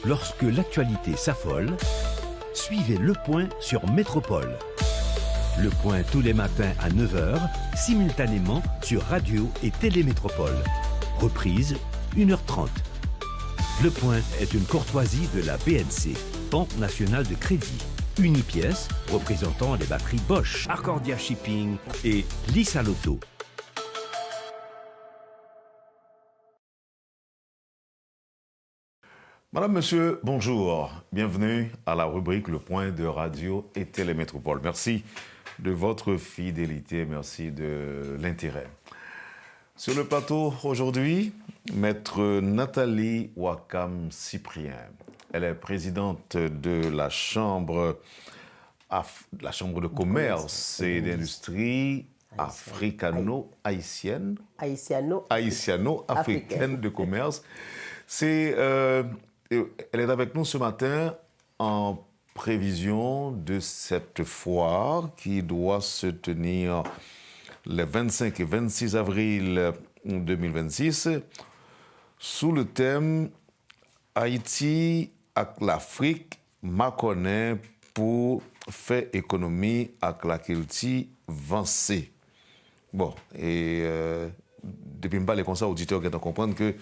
Lorsque l'actualité s'affole, suivez Le Point sur Métropole. Le Point tous les matins à 9h, simultanément sur Radio et Télémétropole. Reprise, 1h30. Le Point est une courtoisie de la BNC, Banque nationale de crédit. Unipièce, représentant les batteries Bosch, Arcordia Shipping et Lisa Lotto. Madame, Monsieur, bonjour. Bienvenue à la rubrique Le Point de Radio et Télémétropole. Merci de votre fidélité, merci de l'intérêt. Sur le plateau aujourd'hui, Maître Nathalie Wakam-Cyprien. Elle est présidente de la Chambre de commerce et d'industrie africano-haïtienne. Haïtiano-africaine de commerce. Elle est avec nous ce matin en prévision de cette foire qui doit se tenir les 25 et 26 avril 2026 sous le thème Haïti avec l'Afrique, ma connaît pour faire économie avec la culture avancée. Bon, et depuis que je parle comme ça, auditeurs qui comprennent que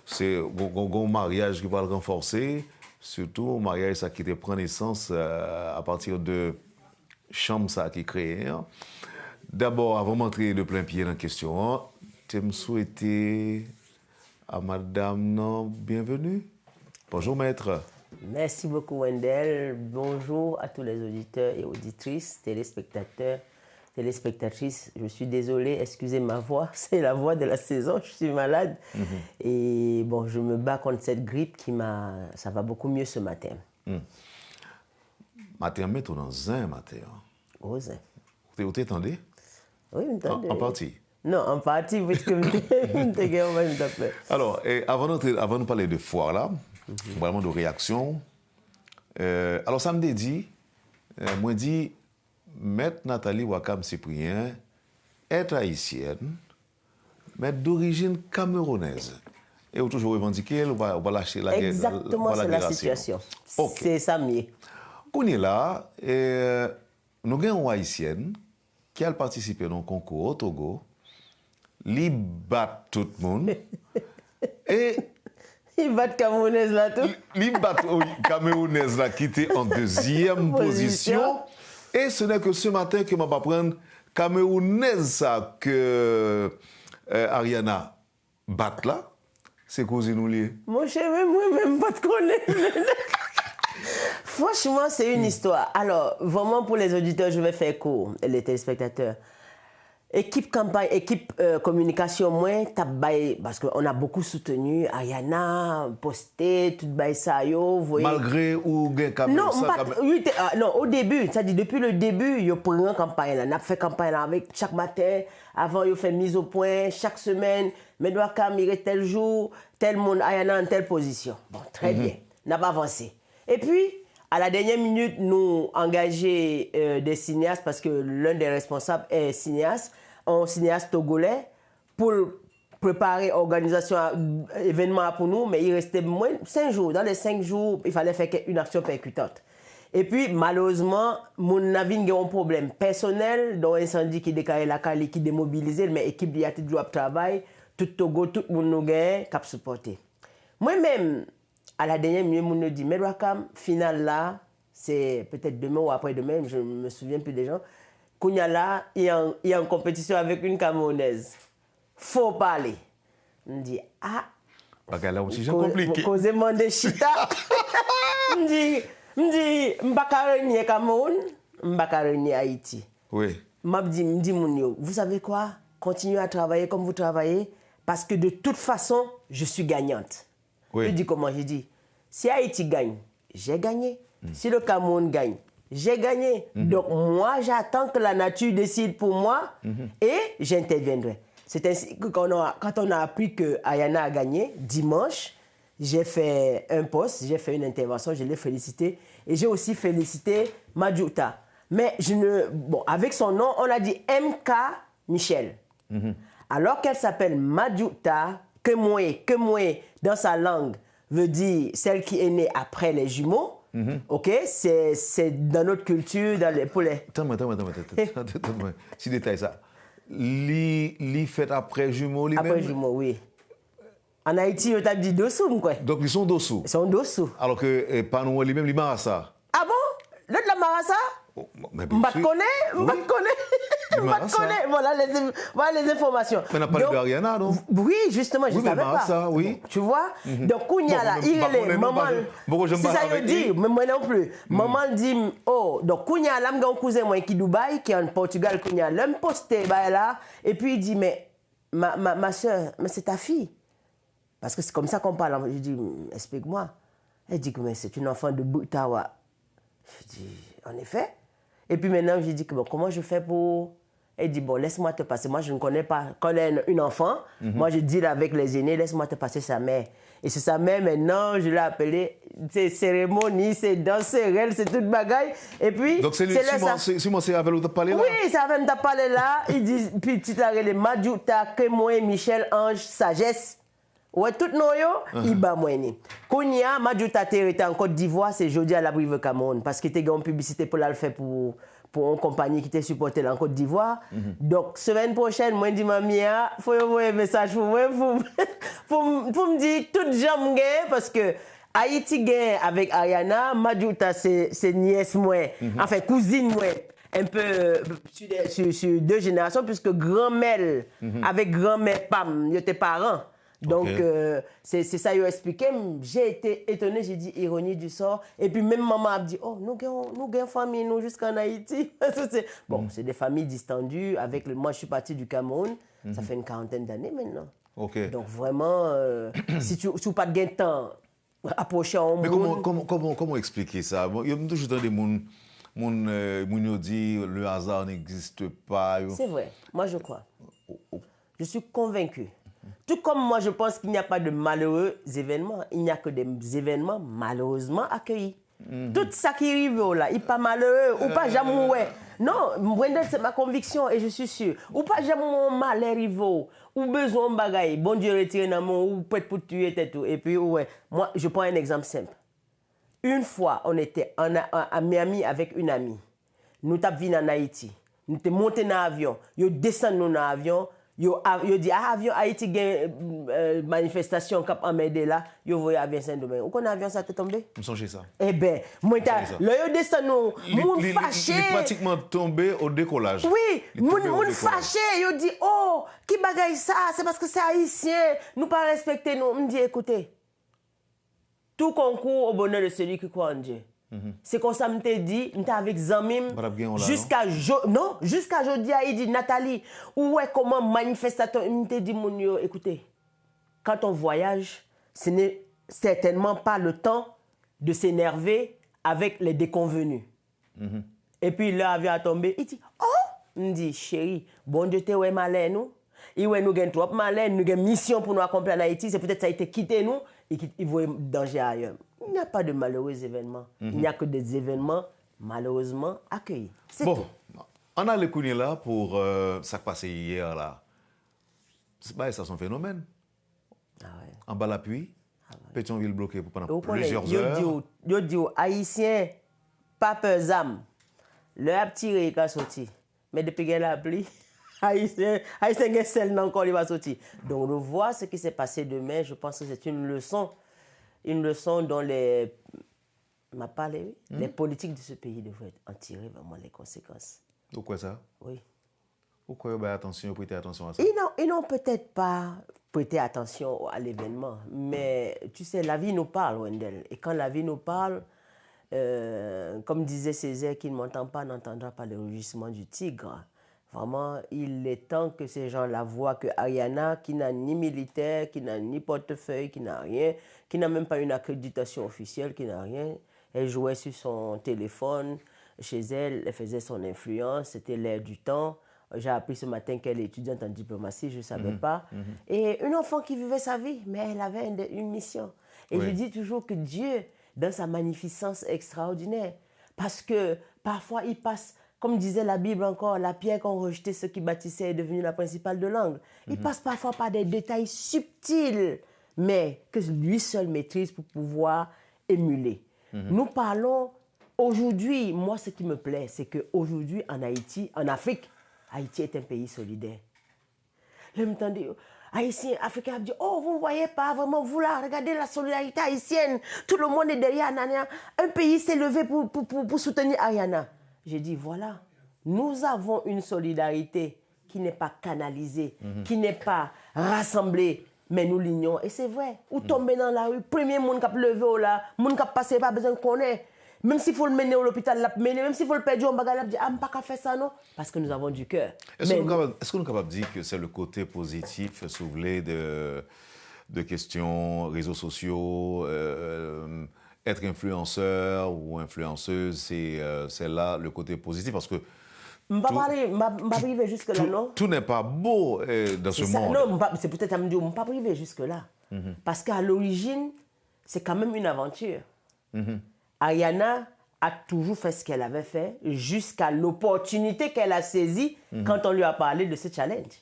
c'est un mariage qui va le renforcer, surtout un mariage qui prend naissance à partir de chambre qui est créée. D'abord, avant d'entrer de plein pied dans la question, je me souhaiter à madame bienvenue. Bonjour maître. Merci beaucoup Wendell. Bonjour à tous les auditeurs et auditrices, téléspectateurs, téléspectatrices. Je suis désolée, excusez ma voix, c'est la voix de la saison, je suis malade. Et bon, je me bats contre cette grippe ça va beaucoup mieux ce matin. Matin, mettons dans un matin. Oh, zin. Vous t'entendez? Oui, je m'entends. En partie? Non, en partie, puisque Alors, avant de parler de foire là, vraiment de réaction, alors ça me dit, moi dit, Maître Nathalie Wakam-Cyprien est haïtienne, mais d'origine camerounaise. Et vous toujours revendiqué, on va lâcher la guerre. Exactement, c'est la situation. Okay. C'est ça mieux. On est là, nous avons une haïtienne qui a participé dans un concours au Togo, il bat tout le monde. Et il bat Camerounaise là tout. Il bat Camerounaise là qui était en deuxième position. Et ce n'est que ce matin que je vais prendre Camerounaise ça que Ariana bat là. C'est causé nous lié. Mon cher, moi-même pas de connaître. Franchement, c'est une histoire. Alors, vraiment pour les auditeurs, je vais faire court, les téléspectateurs. Équipe campagne, équipe communication, moi, parce qu'on a beaucoup soutenu Ariana, posté, tout ça, vous voyez. Malgré ou non, non, au début, c'est-à-dire depuis le début, il prend une campagne là, on a fait campagne là avec chaque matin, avant il fait mise au point, chaque semaine, mais doit caminer tel jour, tel monde, Ariana en telle position. Bon, très bien, on n'a pas avancé. Et puis, à la dernière minute, nous engagé des cinéastes, parce que l'un des responsables est cinéaste, un cinéaste togolais, pour préparer l'organisation événement pour nous, mais il restait moins 5 jours. Dans les 5 jours, il fallait faire une action percutante. Et puis, malheureusement, mon avis a un problème personnel, dans l'incendie qui déclaré la Cali, qui démobilisait, mais l'équipe de Yati Joab travail, tout Togo, tout le monde nous a cap supporté. Moi-même, à la dernière minute, on me dit, mais Wakam, final là, c'est peut-être demain ou après-demain, je ne me souviens plus des gens. Kounya là, il y a une compétition avec une Camerounaise. Faut parler. On me dit, ah. Parce que là aussi, c'est compliqué. Causez de chita. On me dit, m'bakarenye Cameroun, m'bakarenye Haïti. Oui. Me dit, vous savez quoi? Continuez à travailler comme vous travaillez, parce que de toute façon, je suis gagnante. Oui. Je dis comment? J'ai dit, si Haïti gagne, j'ai gagné. Si le Cameroun gagne, j'ai gagné. Donc moi, j'attends que la nature décide pour moi et j'interviendrai. C'est ainsi que quand on a appris que Ayana a gagné, dimanche, j'ai fait un post, j'ai fait une intervention, je l'ai félicité. Et j'ai aussi félicité Madjouta. Mais avec son nom, on a dit MK Michel. Alors qu'elle s'appelle Madjouta, que moi, dans sa langue, veut dire celle qui est née après les jumeaux. Ok, c'est dans notre culture, pour les. Attends-moi. Si détail ça. Li fait après jumeaux lui-même. Après jumeaux, oui. En Haïti, on t'a dit dessous, quoi. Donc ils sont dessous. Ils sont dessous. Alors que pas nous lui-même, il marre ça. Ah bon? L'autre la marassa? Mais M'bat connaît. Voilà les informations. Mais on n'a pas de Ariana, non? Oui, justement, je ne savais pas. Ça, oui. Tu vois? Donc, Kounia, là, il est maman. C'est ça, il dit, mais moi non plus. Maman dit, oh, donc Kounia, là, j'ai un cousin moi qui est Dubaï, qui est en Portugal, Kounia, l'homme posté, là, et puis il dit, mais ma soeur, mais c'est ta fille. Parce que c'est comme ça qu'on parle. Je dis, explique-moi. Elle dit que c'est une enfant de Boutawa. Je dis, en effet. Et puis maintenant, je dis que bon, comment je fais pour... Elle dit, bon, laisse-moi te passer. Moi, je ne connais pas. Quand elle est une enfant, moi, je dis avec les aînés, laisse-moi te passer sa mère. Et c'est sa mère, maintenant, je l'ai appelée. C'est cérémonie, c'est danse, c'est toute bagaille. Et puis, donc, c'est Simon, c'est avec l'autre parler là? Oui, c'est avec l'autre parler là. Il dit, puis tu t'as relé Madjouta, Kémoé, Michel, Ange, Sagesse. Ouais, tout nos yo, il bat moi ni. Kounia, Madjouta était en Côte d'Ivoire, c'est jeudi à la Brive Cameroun parce qu'il était une publicité pour la faire pour une compagnie qui était supportée en Côte d'Ivoire. Donc semaine prochaine, moi dis mamia, faut envoyer un message pour moi pour me dire toute jambe parce que Haïti gagne avec Ariana, Madjouta c'est nièce moi, enfin cousine moi. Un peu sur 2 générations puisque grand-mère avec grand-mère Pam, ils étaient parents. Donc, c'est ça, il a expliqué. J'ai été étonnée, j'ai dit ironie du sort. Et puis, même maman a dit, oh, nous avons famille, nous, jusqu'en Haïti. Bon, c'est des familles distendues. Moi, je suis parti du Cameroun. Ça fait une 40aine d'années maintenant. Okay. Donc, vraiment, si tu n'as pas de temps, approcher en monde. Mais comment expliquer ça? Il y a toujours des gens qui disent le hasard n'existe pas. C'est vrai, moi, je crois. Je suis convaincue. Tout comme moi, je pense qu'il n'y a pas de malheureux événements, il n'y a que des événements malheureusement accueillis. Tout ça qui arrive là, il n'est pas malheureux, ou pas jamais ouais. Non, c'est ma conviction et je suis sûr. Ou pas jamais malheur arrive, ou besoin de bagaille, bon Dieu retire dans mon, ou peut-être pour tuer et tout. Et puis, ouais, moi, je prends un exemple simple. Une fois, on était à Miami avec une amie. Nous sommes venus en Haïti. Nous sommes montés dans l'avion. Nous descendons dans l'avion. Yo dit avion Haïti gagne manifestation cap en Médé là yo voyez avion Saint-Domingue ou qu'on avion ça t'est tombé me songe ça eh ben moi là yo descend nous moun fâché il est pratiquement tombé au décollage oui moun fâché yo dit oh qui bagaille ça c'est parce que c'est haïtien nous pas respecter nous me dit écoutez tout concours au bonheur de celui qui croit en Dieu. C'est comme ça me t'ai dit, m'étais avec Zamim jusqu'à jeudi il dit Nathalie, où est comment manifestateur m'était dit mon yo écoutez, quand on voyage, ce n'est certainement pas le temps de s'énerver avec les déconvenus. Et puis l'avion a tombé, il dit oh, me dit chérie, bon Dieu te ouais malin nous. Et ouais nous gagne trop malin, nous gagne mission pour nous accomplir en Haïti, c'est peut-être ça a été quitté nous et il voit danger ailleurs. Il n'y a pas de malheureux événements. Il n'y a que des événements malheureusement accueillis. C'est bon, tout. On a le Kounia là pour ça qui passé hier là. C'est pas ça son phénomène. Ah ouais. En bas l'appui, Pétionville bloqué pendant Donc, plusieurs heures. Yo dit aux Haïtiens, pas peur d'âme. Le a tiré il a sorti. Mais depuis qu'il a appelé, Haïtien est seul encore il va sortir. Donc on voit ce qui s'est passé demain. Je pense que c'est une leçon dont les politiques de ce pays devraient en tirer vraiment les conséquences. Pourquoi ça? Oui. Pourquoi prêter attention à ça? Ils n'ont peut-être pas prêté attention à l'événement, mais tu sais, la vie nous parle, Wendell. Et quand la vie nous parle, comme disait Césaire, qui ne m'entend pas n'entendra pas le rugissement du tigre. Vraiment, il est temps que ces gens-là voient que Ariana, qui n'a ni militaire, qui n'a ni portefeuille, qui n'a rien, qui n'a même pas une accréditation officielle, qui n'a rien, elle jouait sur son téléphone, chez elle, elle faisait son influence, c'était l'air du temps. J'ai appris ce matin qu'elle est étudiante en diplomatie, je ne savais pas. Et une enfant qui vivait sa vie, mais elle avait une mission. Et je dis toujours que Dieu, dans sa magnificence extraordinaire, parce que parfois il passe... Comme disait la Bible encore, la pierre qu'ont rejeté ceux qui bâtissaient est devenue la principale de l'angle. Il passe parfois par des détails subtils, mais que lui seul maîtrise pour pouvoir émuler. Nous parlons aujourd'hui, moi ce qui me plaît, c'est qu'aujourd'hui en Haïti, en Afrique, Haïti est un pays solidaire. Je m'entendais, Haïtiens, Africains, disent, oh, vous ne voyez pas vraiment, vous là, regardez la solidarité haïtienne, tout le monde est derrière Ariana. Un pays s'est levé pour soutenir Ariana. J'ai dit, voilà, nous avons une solidarité qui n'est pas canalisée, qui n'est pas rassemblée, mais nous l'ignons. Et c'est vrai, ou tomber dans la rue, premier monde qui a levé, là, monde qui a passé, pas besoin de connaître. Même s'il faut le mener à l'hôpital, même s'il faut le perdre, on va dire, ah, pas qu'à faire ça, non? Parce que nous avons du cœur. Est-ce qu'on est capable de dire que c'est le côté positif, si vous voulez, de questions réseaux sociaux, être influenceur ou influenceuse, c'est là le côté positif? Parce que je ne vais pas arriver jusque-là, non? Tout n'est pas beau dans ce monde. Non, c'est peut-être à me dire, je ne vais pas arriver jusque-là. Parce qu'à l'origine, c'est quand même une aventure. Ariana a toujours fait ce qu'elle avait fait jusqu'à l'opportunité qu'elle a saisie quand on lui a parlé de ce challenge.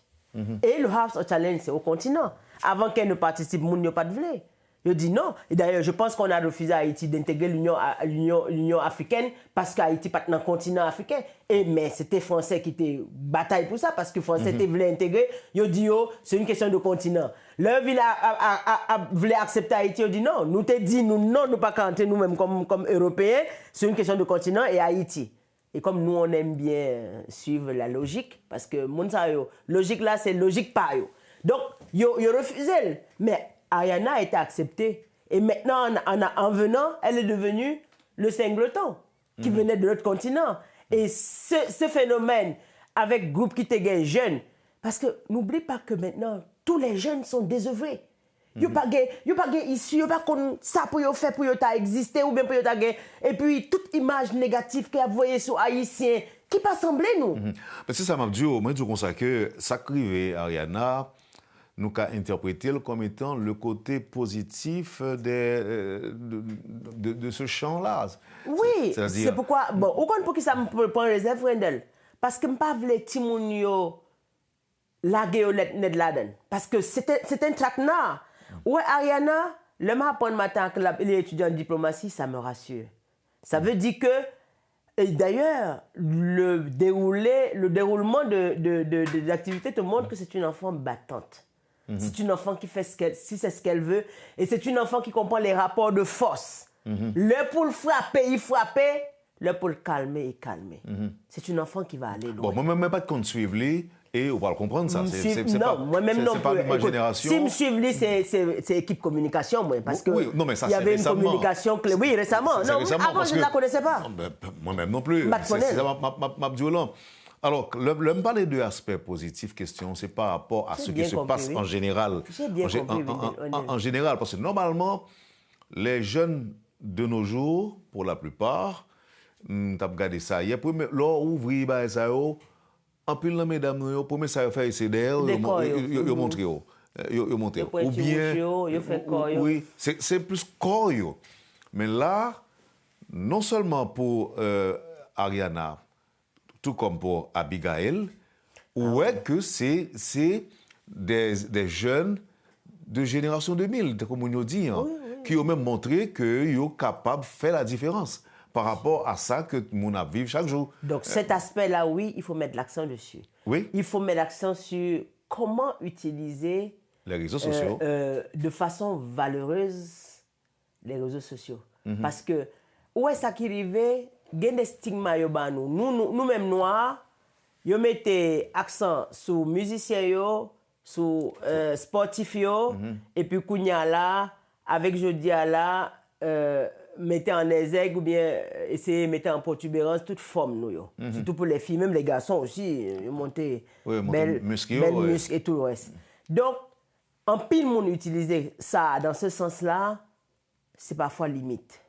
Et le House of Challenge, c'est au continent. Avant qu'elle ne participe, il n'y a pas de vrai. Il dit non. Et d'ailleurs, je pense qu'on a refusé à Haïti d'intégrer l'Union africaine parce qu'Haïti n'est pas dans le continent africain. Mais c'était Français qui étaient bataille pour ça parce que Français voulaient intégrer. Ils dit c'est une question de continent. Leur ville voulait accepter Haïti. Ils dit non. Nous te dit nous non, nous pas canter nous-mêmes comme Européens. C'est une question de continent et Haïti. Et comme nous, on aime bien suivre la logique, parce que logique là, c'est logique pas yo. Donc, ils refusé. Mais Ariana a été acceptée. Et maintenant, en venant, elle est devenue le singleton qui venait de l'autre continent. Et ce phénomène, avec groupe qui était jeune, parce que n'oublie pas que maintenant, tous les jeunes sont désœuvrés. Ils n'ont pas ici, ils n'ont pas ça pour faire pour exister ou bien pour et puis toute image négative qu'ils voyez sur Haïtien, qui pas semblé nous. Parce que ça m'a dit, moi je pense que ça criait Ariana, nous avons interprété comme étant le côté positif de ce chant-là. Oui, c'est pourquoi, bon, ou pour qui ça me prend réserve, Wendell? Parce que je ne veux pas que Timounio laguer Ned Laden. Parce que c'est un traquenard. Ouais, Ariana, le matin matin que les étudiants en diplomatie, ça me rassure. Ça veut dire que, et d'ailleurs, le déroulement de l'activité te montre que c'est une enfant battante. C'est une enfant qui fait si c'est ce qu'elle veut. Et c'est une enfant qui comprend les rapports de force. Le pour le frapper, il frappe. Le pour le calmer, il calme. C'est une enfant qui va aller loin. Bon, moi-même, pas de compte suivre lui. Et on va le comprendre, ça. Non, moi-même non. C'est pas ma génération. Si me suivre lui, c'est équipe communication, moi. Parce que oui, non, mais ça, il y avait une communication clé. Oui, récemment. Non, avant, je ne la connaissais pas. Moi-même non plus. C'est ça ma violence. Alors, me parler de aspect positif, question, c'est par rapport à ce qui se passe en général. J'ai bien compris. En général, parce que normalement, les jeunes de nos jours, pour la plupart, tu as regardé ça hier, leur ouvrir, ça, en plus, les mesdames, pour me ça faire c'est d'elle, ils montrent ou bien oui, c'est plus corps. Mais là, non seulement pour Ariana, tout comme pour Abigail, que c'est des jeunes de génération 2000, comme on dit, qui ont même montré qu'ils sont capables de faire la différence par rapport à ça que nous vivons chaque jour. Donc cet aspect-là, oui, il faut mettre l'accent dessus. Oui. Il faut mettre l'accent sur comment utiliser les réseaux sociaux de façon valeureuse les réseaux sociaux. Parce que où est ça qui arrive? Il y a des stigmas nous-mêmes noirs, ils mettent accent sur musiciens, sur sportifs, et puis kounya là, avec jodi là, mettez en exergue ou bien essayer de mettre en protubérance toute forme nous surtout pour les filles, même les garçons aussi, ils montent belles muscles et tout le reste. Donc en pile monde utiliser ça dans ce sens-là, c'est parfois limite.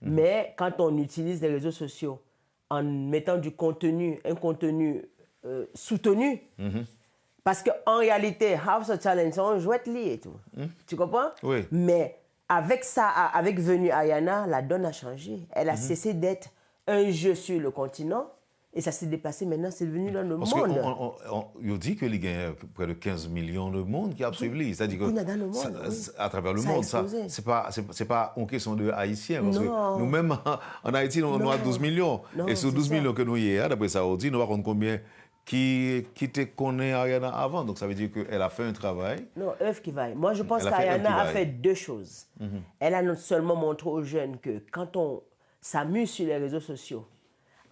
Mais quand on utilise les réseaux sociaux en mettant du contenu, un contenu soutenu, parce qu'en réalité, House of Challenge, on joue et tout. Tu comprends? Oui. Mais avec ça, avec venue Ariana, la donne a changé. Elle a cessé d'être un jeu sur le continent Et ça s'est déplacé maintenant, c'est devenu dans le Parce monde. qu'on dit que il y a près de 15 millions de monde qui a suivi. C'est-à-dire que dans le monde, à travers le ça a monde, explosé. c'est pas une question de Haïtiens. Parce Non. que nous-mêmes, en Haïti, nous avons 12 millions. Non, et sur c'est 12 ça. millions que nous y avons, d'après ça, on dit, nous avons combien qui te connaît Ariana avant. Donc ça veut dire qu'elle a fait un travail. Non, œuvre qui vaille. Moi, je pense Elle a fait œuvre qu'Ayana qui a vaille. fait deux choses. Elle a non seulement montré aux jeunes que quand on s'amuse sur les réseaux sociaux,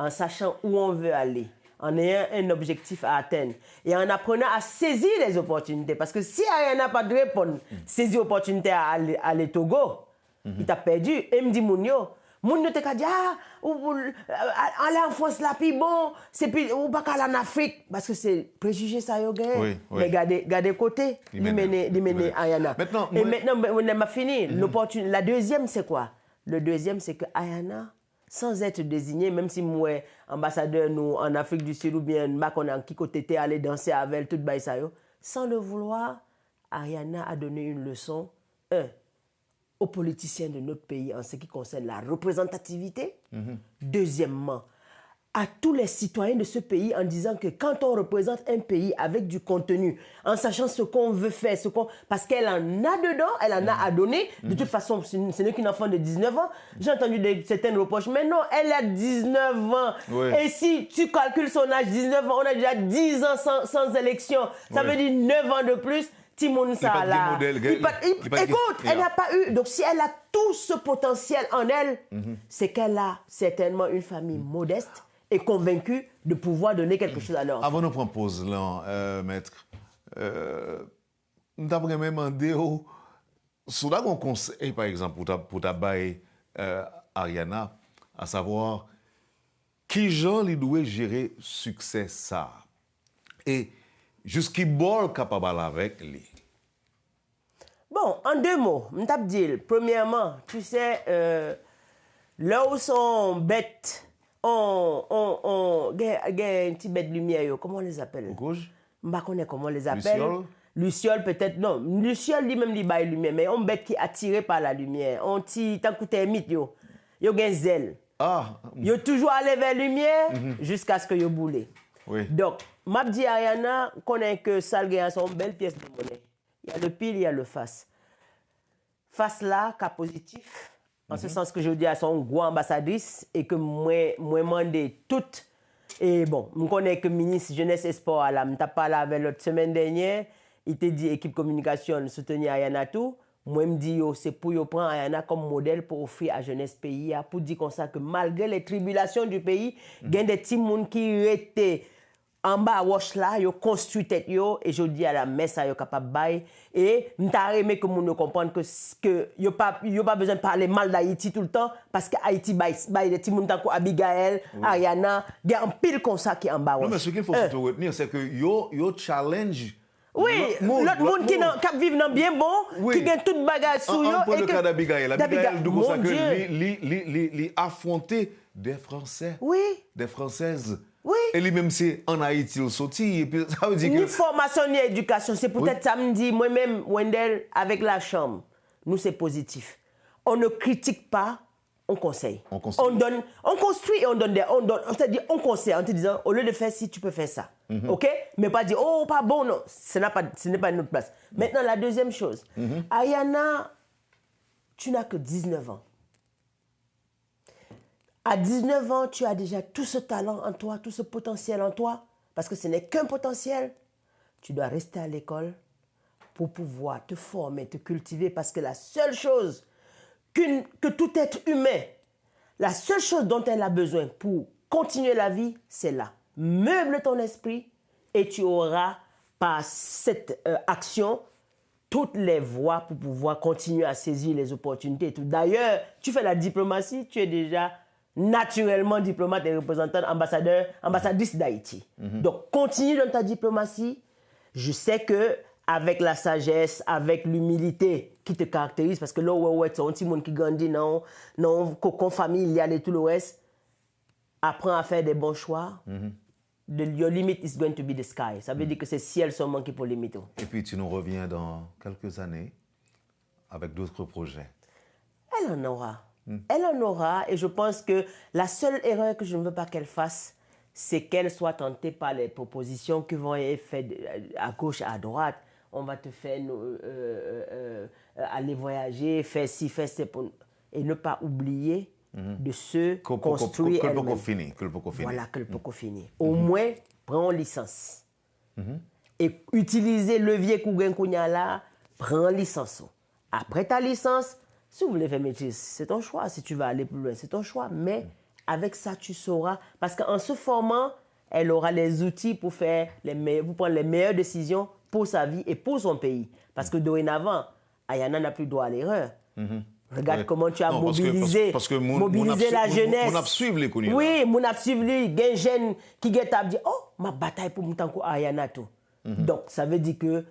en sachant où on veut aller, en ayant un objectif à atteindre et en apprenant à saisir les opportunités. Parce que si Ayana n'a pas de réponse, saisir l'opportunité à aller Togo, il t'a perdu. Et me dit Mounio te ka dit, aller en France là, puis bon, c'est puis, ou pas aller en Afrique. Parce que c'est préjugé ça, yo gagné. Oui. Mais gardez côté, il mène Ayana. Maintenant, Et maintenant, on a fini. La deuxième, c'est quoi? Le deuxième, c'est que Ayana, sans être désigné, même si moi, ambassadeur nous, en Afrique du Sud ou bien on a qui côté aller danser avec elle, tout ça, sans le vouloir, Ayana a donné une leçon, aux politiciens de notre pays en ce qui concerne la représentativité. Deuxièmement, à tous les citoyens de ce pays en disant que quand on représente un pays avec du contenu, en sachant ce qu'on veut faire, parce qu'elle en a dedans, elle en a à donner. De toute façon, ce n'est qu'une enfant de 19 ans. J'ai entendu certaines reproches, mais non, elle a 19 ans. Oui. Et si tu calcules son âge, 19 ans, on a déjà 10 ans sans élection. Ça veut dire 9 ans de plus. Timoun ça là. Écoute, elle n'a pas eu. Donc si elle a tout ce potentiel en elle, c'est qu'elle a certainement une famille modeste et convaincue de pouvoir donner quelque chose à leur enfant. Avant de prendre pause là, maître, nous avons même demandé sur là qu'on conseille par exemple pour ta baille Ariana, à savoir qui gens lui doit gérer succès ça et jusqu'à bol capable avec lui. Bon, en deux mots, je t'ai dit, premièrement, tu sais, là où sont bêtes, on y a une petite bête de lumière, comment on les appelle? Rouge? Je ne connais pas comment on les appelle. Luciole? Luciole peut-être, non. Luciole lui-même lui baille lumière, mais on bête qui est attiré par la lumière. On t'y tant que t'es mythe, yo gen zèle. Ah. Yo toujours allé vers la lumière jusqu'à ce que yo boule. Oui. Donc, m'a dit Ariana connaît que ça gagne son belle pièce de monnaie. Il y a le pile, il y a le face. Face là, cas positif, en ce sens que je dis à son gros ambassadrice et que moi demande toutes. Et bon, je connais que le ministre Jeunesse et Sport, je n'ai pas parlé avec l'autre semaine dernière, il te dit équipe communication soutenir Ayana tout. Moi, je me dis, c'est pour prendre Ayana comme modèle pour offrir à Jeunesse Pays, pour dire comme ça que malgré les tribulations du pays, il y a des petits gens qui étaient en bas wash là, yo construit tête yo et je dis à la messe yo capable bail et m'ta aimé que moun comprendre que yo pas besoin de parler mal d'Haïti tout le temps parce que Haïti bail des petits moun tant que Abigail, Ariana, il y a un pile comme ça qui en bas wash. Non mais ce qu'il faut surtout retenir c'est que yo challenge. Oui, l'autre monde qui vit dans bien bon, qui gagne toute bagage sous yo et que le cas d'Abigail, Abigail dit ça que lui affronter des Français. Oui. Des Françaises. Oui. Et lui-même, c'est en Haïti, il sorti. Et puis, ça veut dire ni formation, ni éducation. C'est peut-être samedi, moi-même, Wendell, avec la chambre, nous, c'est positif. On ne critique pas, on conseille. On construit et on donne c'est-à-dire, on conseille en te disant, au lieu de faire ci, tu peux faire ça. OK? Mais pas dire, oh, pas bon, non. Ce n'est pas notre place. Maintenant, la deuxième chose. Ayana, tu n'as que 19 ans. À 19 ans, tu as déjà tout ce talent en toi, tout ce potentiel en toi, parce que ce n'est qu'un potentiel. Tu dois rester à l'école pour pouvoir te former, te cultiver, parce que la seule chose que tout être humain, la seule chose dont elle a besoin pour continuer la vie, c'est là. Meuble ton esprit et tu auras par cette action toutes les voies pour pouvoir continuer à saisir les opportunités et tout. D'ailleurs, tu fais la diplomatie, tu es déjà naturellement diplomate et représentant, ambassadrice d'Haïti. Donc, continue dans ta diplomatie. Je sais que avec la sagesse, avec l'humilité qui te caractérise, parce que là, c'est un petit monde qui grandit dans cocon familial et tout le reste, apprends à faire des bons choix. Your limit is going to be the sky. Ça veut dire que c'est ciel seulement qui peut limiter. Et puis, tu nous reviens dans quelques années avec d'autres projets. Elle en aura. Elle en aura et je pense que la seule erreur que je ne veux pas qu'elle fasse, c'est qu'elle soit tentée par les propositions qui vont être faites à gauche, à droite. On va te faire aller voyager, faire ci, faire ça. Et ne pas oublier de se construire elle-même. Que le poco fini. Voilà, que le poco fini. Au moins, prends licence. Et utiliser le levier Kougen là, prends licence. Après ta licence, si vous voulez faire maîtrise, c'est ton choix. Si tu vas aller plus loin, c'est ton choix. Mais avec ça, tu sauras. Parce qu'en se formant, elle aura les outils pour prendre les meilleures décisions pour sa vie et pour son pays. Parce que dorénavant, Ayana n'a plus droit à l'erreur. Regarde comment tu as mobilisé la jeunesse. Mon a suivi les connus. Oui, mon a suivi les jeunes qui ont dit oh, ma bataille pour mon temps Ayana tout. Donc, ça veut dire que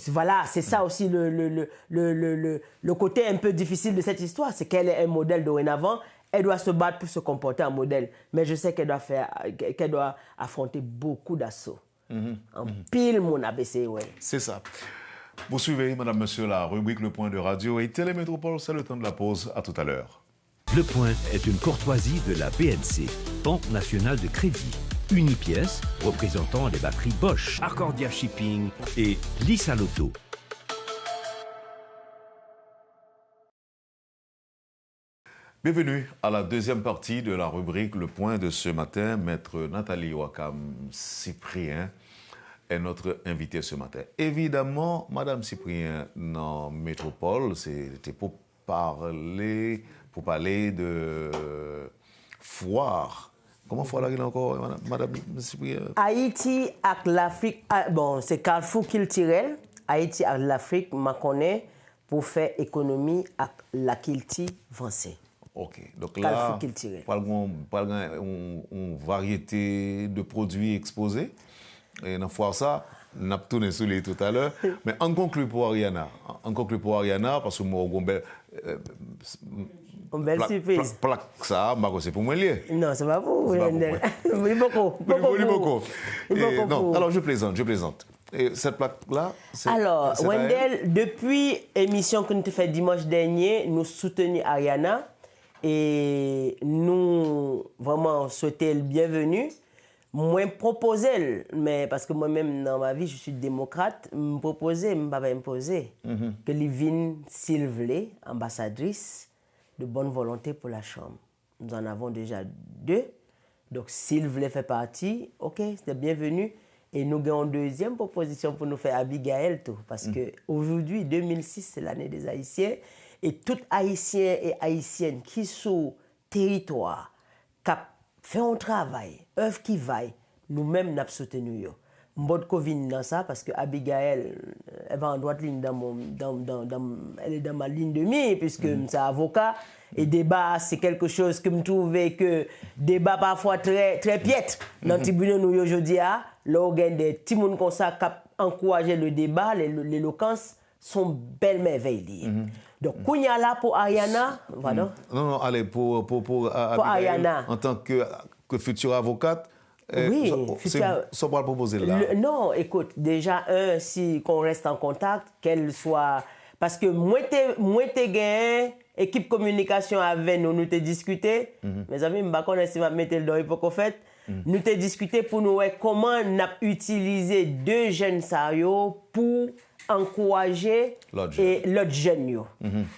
voilà, c'est ça aussi le côté un peu difficile de cette histoire, c'est qu'elle est un modèle dorénavant. Elle doit se battre pour se comporter en modèle. Mais je sais qu'elle doit affronter beaucoup d'assauts. En pile, mon ABC, ouais. C'est ça. Vous suivez, madame, monsieur, la rubrique Le Point de Radio et Télémétropole, c'est le temps de la pause. À tout à l'heure. Le Point est une courtoisie de la BNC, Banque nationale de crédit. Unipièce, représentant les batteries Bosch, Arcordia Shipping et Lisa Lotto. Bienvenue à la deuxième partie de la rubrique Le Point de ce matin. Maître Nathalie Ouakam-Cyprien est notre invitée ce matin. Évidemment, Madame Cyprien, dans Métropole, c'était pour parler de foire. Comment foire là encore, Madame Cyprien? Haïti avec l'Afrique, bon, c'est Carrefour culturel. Haïti avec l'Afrique, je connais, pour faire économie avec la culture française. Ok, donc là, parlons une variété de produits exposés. Et dans foire ça, on a tourné sur les tout à l'heure. Mais on conclut pour Ariana. Parce que moi, une belle surprise. Plaque ça, c'est pour moi lié. Non, c'est pas pour vous. Beaucoup. Alors, je plaisante. Et cette plaque-là, c'est... Alors, Wendell, depuis l'émission que nous avons faite dimanche dernier, nous soutenons Ariana. Et nous, vraiment, souhaiter le bienvenu. Moi, proposer, mais parce que moi-même, dans ma vie, je suis démocrate, me proposer, me pas imposer, que Livine Sylvlé, ambassadrice de bonne volonté pour la Chambre. Nous en avons déjà 2. Donc, Sylvlé fait partie, ok, c'est bienvenu. Et nous avons une deuxième proposition pour nous faire Abigail, tout. Parce qu'aujourd'hui, 2006, c'est l'année des Haïtiens. Et tout Haïtien et Haïtienne qui sont territoire, qui font un travail, œuvre qui vaille, nous-mêmes nous soutenu. Je Covid dans ça parce que Abigail, elle va en droite ligne elle est dans ma ligne de mire puisque c'est avocat. Et débat, c'est quelque chose que je trouvais que débat parfois très, très piètre. Dans le tribunal, nous aujourd'hui, là, on a des petits gens comme ça qui encouragent le débat, l'éloquence, sont belles merveilles. Donc, quand il y a là pour Ariana, voilà. Non, allez, pour Ariana. En tant que future avocate, oui, ça va proposer là. Non, écoute, déjà, si qu'on reste en contact, qu'elle soit... Parce que moi, t'es gagné, équipe communication avec nous, nous t'ai discuté. Mes amis, je ne sais pas si je vais mettre le dos pour qu'on fait. Nous t'ai discuté pour nous voir comment on a utilisé 2 jeunes sérieux pour encourager l'autre jeune.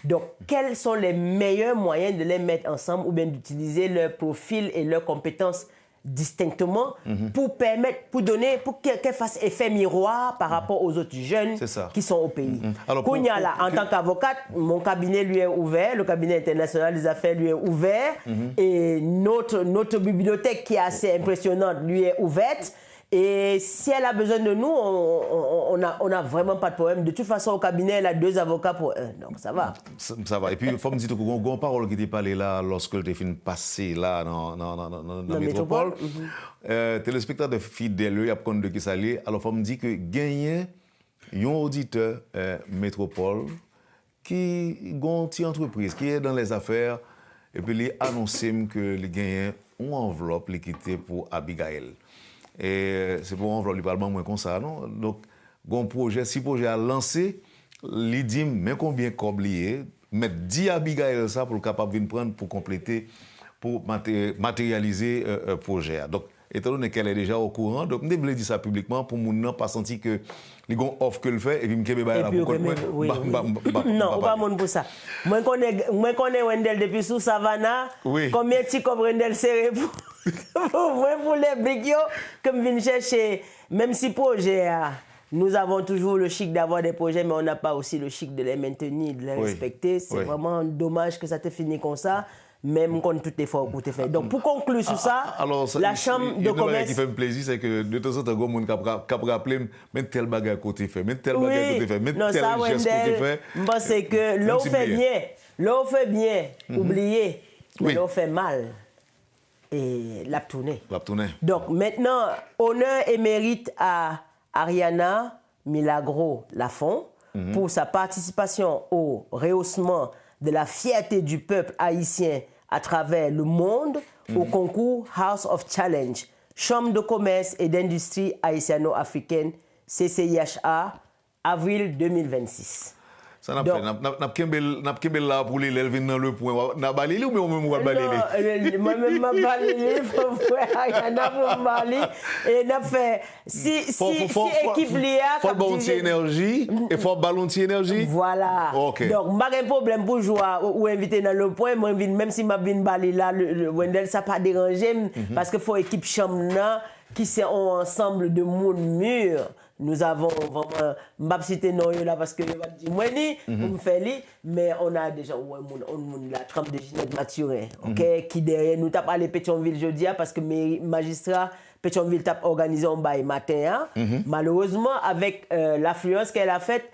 Donc, quels sont les meilleurs moyens de les mettre ensemble ou bien d'utiliser leur profil et leurs compétences distinctement pour permettre, pour qu'elles fassent effet miroir par rapport aux autres jeunes qui sont au pays. Alors, là, en tant qu'avocate, mon cabinet lui est ouvert, le cabinet international des affaires lui est ouvert et notre bibliothèque qui est assez impressionnante lui est ouverte. Et si elle a besoin de nous, on a vraiment pas de problème. De toute façon, au cabinet, elle a 2 avocats pour 1. Donc, ça va. Ça va. Et puis, il faut me dire que une parole qui était parlée là, lorsque le film passé là, dans la métropole, téléspectateur fidèle, il y a compte de qui ça allait. Alors, il faut me dire que gagner un auditeur métropole qui a une petite entreprise, qui est dans les affaires, et puis il a annoncé que il gagne une enveloppe qui était pour Abigail. Et c'est pour enveloppe, parlement moins comme ça, non? Donc, un projet, si le projet a lancé, il dit, mais combien de mettre 10 Abigail ça pour le capable de prendre pour compléter, pour matérialiser le projet. Donc, étant donné qu'elle est déjà au courant, donc je voulais dire ça publiquement pour ne pas sentir que les gens offrent que le fait et puis me là pour non, pas mon pour ça. Moi connais Wendell depuis sous Savannah. Oui. Combien de comme Wendell serré pour les briques que me viennent chercher même si projet nous avons toujours le chic d'avoir des projets, mais on n'a pas aussi le chic de les maintenir, de les respecter. C'est vraiment dommage que ça te finisse comme ça, même quand tout effort que tu fait. Donc, pour conclure sur ça, la chambre de commerce... Ce qui fait plaisir, c'est que de temps en temps, il y a des gens qui rappellent, mais tel bagage côté fait, mais tel bagage côté fait, mais tel geste côté fait. Je pense que l'eau fait bien, oubliez, mais l'eau fait mal. Et l'a tourné. Donc, maintenant, honneur et mérite à Ariana Milagro Lafont pour sa participation au rehaussement de la fierté du peuple haïtien à travers le monde au concours House of Challenge, Chambre de commerce et d'industrie haïtiano-africaine, CCIHA, avril 2026. Ça n'a fait. N'a pas là pour les lever dans le point. N'a balé ou même on va balayer. Moi-même, ma balayer, faut faire n'a pas balé et n'a fait si équipe liée. Faut balancer énergie et faut balancer énergie. Voilà. OK. Donc pas de problème pour jouer ou inviter dans le point, moi même si m'a vinn balé là le Wendell ça pas déranger parce que faut équipe chambre là qui sont ensemble de monde mûr. Nous avons vraiment, je ne vais pas citer non là parce que je vais dire moi ni, pour me faire li, mais on a déjà la trempe de Ginette Mathurin, qui derrière nous tape aller Pétionville jeudi parce que mes magistrats Pétionville tape organisé un bail matin. Malheureusement avec l'affluence qu'elle a faite,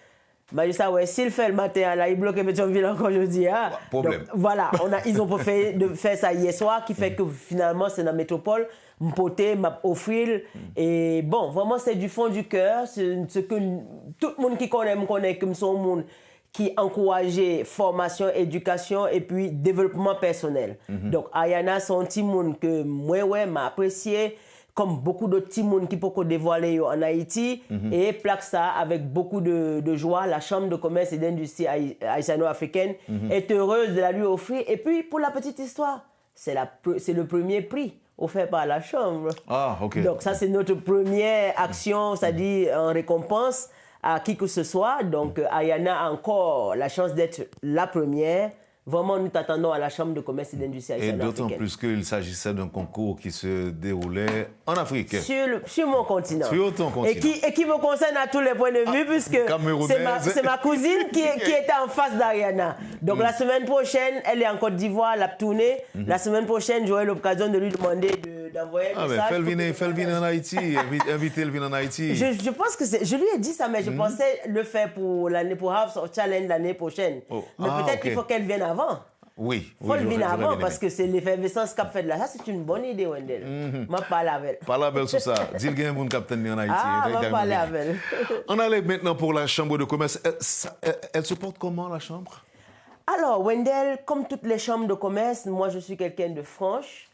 magistrat ouais s'il fait le matin là il bloque Pétionville encore jeudi problème. Donc, voilà, ils ont fait de faire ça hier soir qui fait que finalement c'est dans la métropole. M'poter, m'offrir et bon vraiment c'est du fond du cœur, c'est ce que tout le monde qui connaît me connaît comme son monde qui encourageait formation, éducation et puis développement personnel. Donc Ayana c'est un petit monde que moi m'a apprécié comme beaucoup d'autres petits monde qui peuvent dévoiler en Haïti et plaque ça avec beaucoup de joie. La Chambre de commerce et d'industrie haïtiano-africaine est heureuse de la lui offrir et puis pour la petite histoire, c'est le premier prix offert par la Chambre. Ah, OK. Donc ça, c'est notre première action, c'est-à-dire en récompense à qui que ce soit. Donc Ayana a encore la chance d'être la première. Vraiment, nous t'attendons à la Chambre de commerce et d'industrie haïtiano-africaine. Et d'autant plus qu'il s'agissait d'un concours qui se déroulait en Afrique. Sur mon continent. Sur ton continent. Et qui me concerne à tous les points de vue, puisque c'est ma cousine qui était en face d'Ariana. Donc la semaine prochaine, elle est en Côte d'Ivoire, elle a tourné. La semaine prochaine, j'aurai l'occasion de lui demander d'envoyer un message. Fais le venir en Haïti, invitez le venir en Haïti. Je pense que je lui ai dit ça, mais je pensais le faire pour House of Challenge l'année prochaine. Mais peut-être qu'il faut qu'elle vienne avant. Oui. Il faut le venir avant parce que c'est l'effervescence qu'a fait là. Ça, c'est une bonne idée, Wendell. Je parle avec elle. Parle avec elle sur ça. Dis le gain pour capitaine en Haïti. Je parle avec elle. On allait maintenant pour la Chambre de commerce. Elle se porte comment, la Chambre? Alors, Wendell, comme toutes les chambres de commerce, moi, je suis quelqu'un de franche.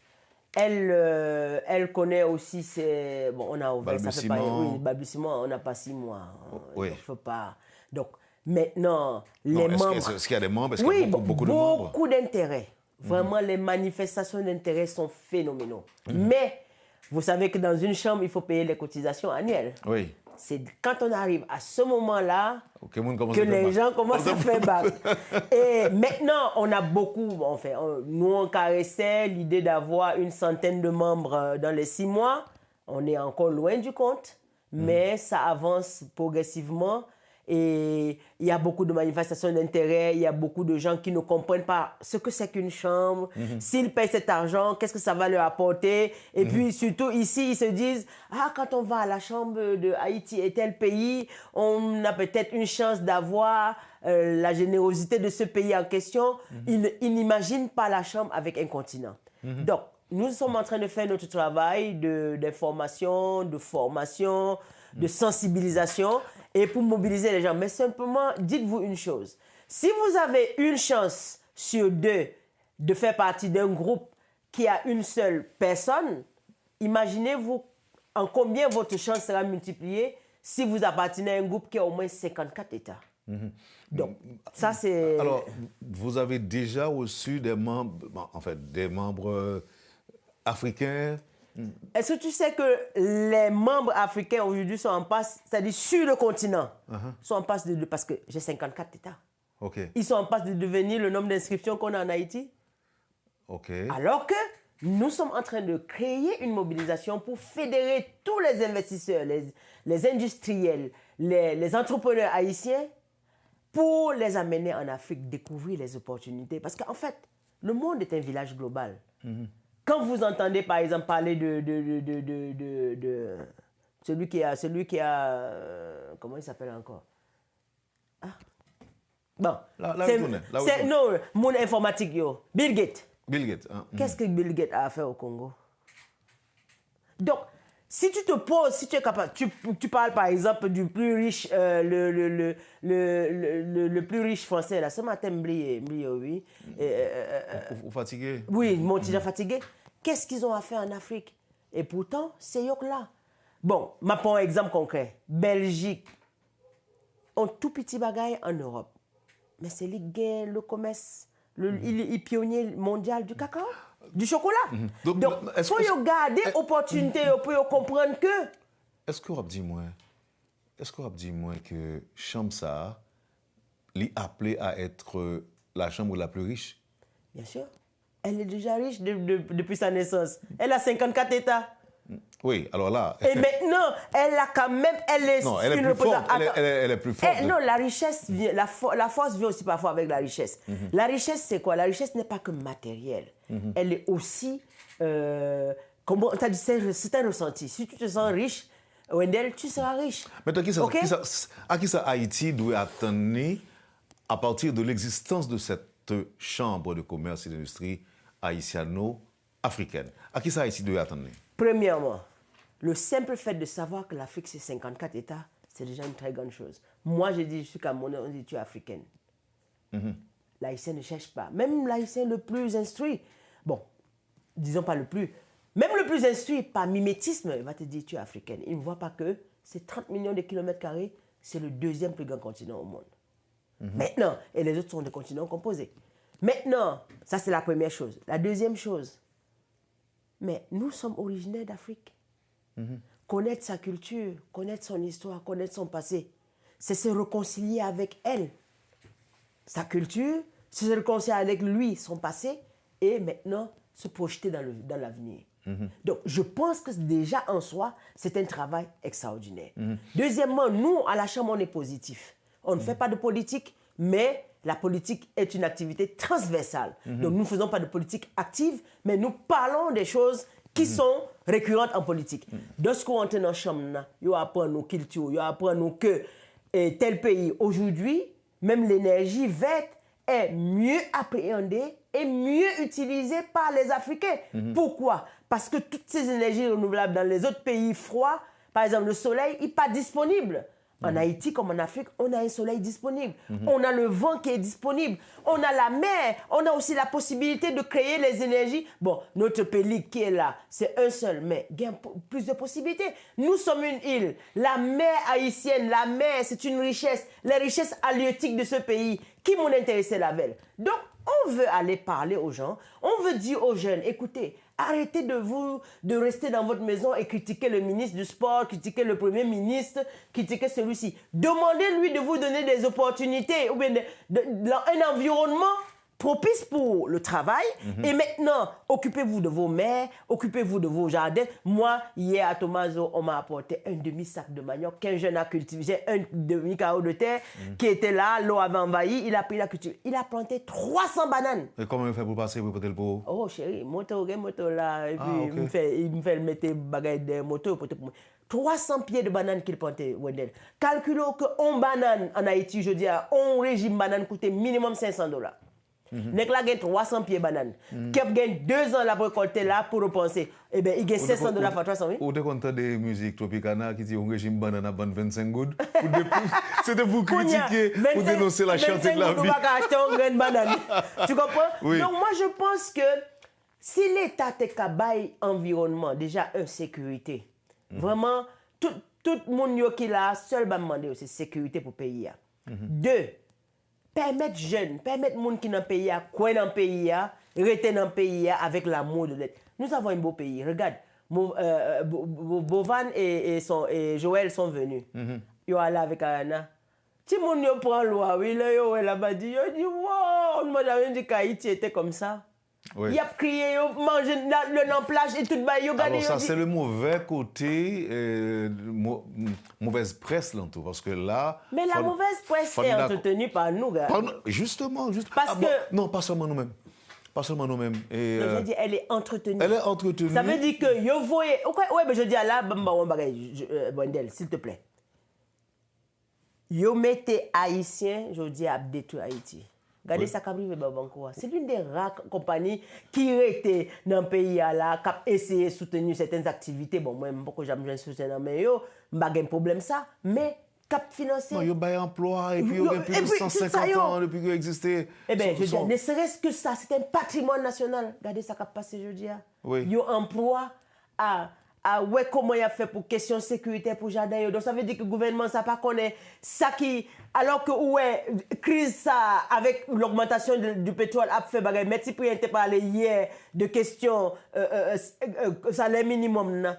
Elle connaît aussi ses... Bon, on a ouvert, ça fait pas... Oui, balbutiement, on n'a pas 6 mois. Oui. Il ne faut pas... Donc, maintenant, les membres... Est-ce qu'il y a des membres? Est-ce qu'il y a beaucoup de membres? Beaucoup d'intérêt. Vraiment, les manifestations d'intérêt sont phénoménaux. Mais, vous savez que dans une chambre, il faut payer les cotisations annuelles. Oui. C'est quand on arrive à ce moment-là que les gens commencent à faire bac. Et maintenant, on a beaucoup, nous on caressait l'idée d'avoir une centaine de membres dans les 6 mois. On est encore loin du compte, mais ça avance progressivement. Et il y a beaucoup de manifestations d'intérêt, il y a beaucoup de gens qui ne comprennent pas ce que c'est qu'une chambre, s'ils payent cet argent, qu'est-ce que ça va leur apporter. Et puis surtout ici, ils se disent, quand on va à la chambre de Haïti et tel pays, on a peut-être une chance d'avoir la générosité de ce pays en question. Ils n'imaginent pas la chambre avec un continent. Donc, nous sommes en train de faire notre travail d'information, de formation, de sensibilisation et pour mobiliser les gens. Mais simplement, dites-vous une chose. Si vous avez une chance sur 2 de faire partie d'un groupe qui a une seule personne, imaginez-vous en combien votre chance sera multipliée si vous appartenez à un groupe qui a au moins 54 États. Donc, ça c'est... Alors, vous avez déjà reçu des membres, des membres africains Est-ce que tu sais que les membres africains aujourd'hui sont en passe, c'est-à-dire sur le continent, sont en passe parce que j'ai 54 États. Ils sont en passe de devenir le nombre d'inscriptions qu'on a en Haïti. Alors que nous sommes en train de créer une mobilisation pour fédérer tous les investisseurs, les industriels, les entrepreneurs haïtiens pour les amener en Afrique, découvrir les opportunités. Parce qu'en fait, le monde est un village global. Quand vous entendez par exemple parler de celui qui a comment il s'appelle encore? Bon, c'est non, mon informatique yo, Bill Gates. Qu'est-ce que Bill Gates a fait au Congo? Donc, si tu te poses, si tu es capable, tu parles par exemple du plus riche, le plus riche français là. Ce matin, oui. Vous fatigué? Oui, mon petit fatigué. Qu'est-ce qu'ils ont à faire en Afrique? Et pourtant, c'est là. Bon, je prends un exemple concret. Belgique, un tout petit bagaille en Europe. Mais c'est le commerce, le pionnier mondial du cacao, du chocolat. Donc, il faut garder l'opportunité pour comprendre que... Est-ce qu'on dit moi que Chamsa est appelée à être la chambre la plus riche? Bien sûr. Elle est déjà riche depuis sa naissance. Elle a 54 États. Oui, alors là... Et maintenant, elle a quand même... Elle est plus forte. Elle est plus forte. Non, la richesse, la force vient aussi parfois avec la richesse. La richesse, c'est quoi? La richesse n'est pas que matérielle. Elle est aussi... comment tu as dit, c'est un ressenti. Si tu te sens riche, Wendell, tu seras riche. Mais à qui ça Haïti doit attendre à partir de l'existence de cette chambre de commerce et d'industrie haïtiano-africaine? À qui ça Haïti doit attendre? Premièrement, le simple fait de savoir que l'Afrique, c'est 54 États, c'est déjà une très grande chose. Moi, je dis, je suis Camerounais, on dit, tu es africaine. L'Haïtien ne cherche pas. Même l'Haïtien le plus instruit, bon, disons pas le plus, même le plus instruit, par mimétisme, il va te dire, tu es africaine. Il ne voit pas que c'est 30 millions de kilomètres carrés, c'est le deuxième plus grand continent au monde. Maintenant, et les autres sont des continents composés. Maintenant, ça c'est la première chose. La deuxième chose, mais nous sommes originaires d'Afrique. Connaître sa culture, connaître son histoire, connaître son passé, c'est se réconcilier avec elle. Sa culture, se réconcilier avec lui, son passé, et maintenant se projeter dans l'avenir. Donc, je pense que déjà en soi, c'est un travail extraordinaire. Deuxièmement, nous, à la Chambre, on est positif. On ne fait pas de politique, mais la politique est une activité transversale. Donc, nous ne faisons pas de politique active, mais nous parlons des choses qui sont récurrentes en politique. Lorsqu'on entre dans la Chambre, on apprend nos cultures, on apprend que tel pays, aujourd'hui, même l'énergie verte est mieux appréhendée et mieux utilisée par les Africains. Pourquoi? Parce que toutes ces énergies renouvelables dans les autres pays froids, par exemple le soleil, n'est pas disponible. En Haïti comme en Afrique, on a un soleil disponible. On a le vent qui est disponible. On a la mer. On a aussi la possibilité de créer les énergies. Bon, notre pays qui est là, c'est un seul, mais il y a plus de possibilités. Nous sommes une île. La mer haïtienne, la mer, c'est une richesse. Les richesses halieutiques de ce pays. Qui m'ont intéressé la veille? Donc, on veut aller parler aux gens. On veut dire aux jeunes, écoutez, arrêtez de rester dans votre maison et critiquer le ministre du Sport, critiquer le Premier ministre, critiquer celui-ci. Demandez-lui de vous donner des opportunités ou bien un environnement propice pour le travail. Et maintenant, occupez-vous de vos mers, occupez-vous de vos jardins. Moi, hier à Tomaso, on m'a apporté un demi-sac de manioc qu'un jeune a cultivé. J'ai un demi-carreau de terre qui était là, l'eau avait envahi, il a pris la culture. Il a planté 300 bananes. Et comment il fait pour passer pour le pot? Oh chérie, moto là, et puis il me fait mettre bagaille de moto. 300 pieds de bananes qu'il plantait, Wendell. Calculons qu'une banane en Haïti, je dis, un régime banane coûtait minimum $500. Nek la gagne 300 pieds banane. Kep gagne 2 ans la pour récolter là pour repenser. Eh bien, il gagne $500 pour 300 000. Ou de content des musiques tropicana qui dit un régime banane à 25 gouttes. C'était pour critiquer, pour dénoncer la cherté de la vie. Tu vas acheter un grain de banane. Tu comprends? Oui. Donc moi je pense que si l'État te cabaye environnement, déjà sécurité. Vraiment, tout le monde qui là, seul va demander c'est sécurité pour le pays. 2. Permettre jeunes, permettre les gens qui sont dans le pays, quoi dans le pays, rester dans le pays avec l'amour de l'être. Nous avons un beau pays. Regarde, Bovan et Joël sont venus. Ils sont allés avec Ayana. Si mon yo prend loi, oui, là, yo, elle a dit, wow, moi j'avais dit qu'Haïti était comme ça. Oui. Il a crié, il a mangé le plage et tout le bail. Alors ça, c'est le mauvais côté, mauvaise presse, là, tout, parce que là... Mais la mauvaise presse est entretenue par nous, gars. Justement. Parce que... Non, pas seulement nous-mêmes. Pas seulement nous-mêmes. Je dis, elle est entretenue. Elle est entretenue. Ça veut dire que, yo voyez... Ouais, mais je dis à la, Bondel, s'il te plaît. Yo mettez Haïtien, je dis, à détruire Haïti. Regardez ça, c'est l'une des rares compagnies qui était dans le pays là, qui a essayé de soutenir certaines activités. Bon, moi, pourquoi j'aime soutenir, mais yo, je n'ai pas de problème ça. Mais cap financier. Non, il y a un emploi et puis il y a plus de 150 ans depuis qu'il existait. Eh bien, je dis, ne serait-ce que ça, c'est un patrimoine national. Regardez ça qui a passé jeudi. Oui. Il y a un emploi ouais, comment il a fait pour question de sécurité pour jardin. Donc ça veut dire que le gouvernement ça pas connaît ça qui alors que ouais crise ça avec l'augmentation du pétrole a fait bagaille. Mais si Cyprien t'a parlé hier de question salaire minimum là.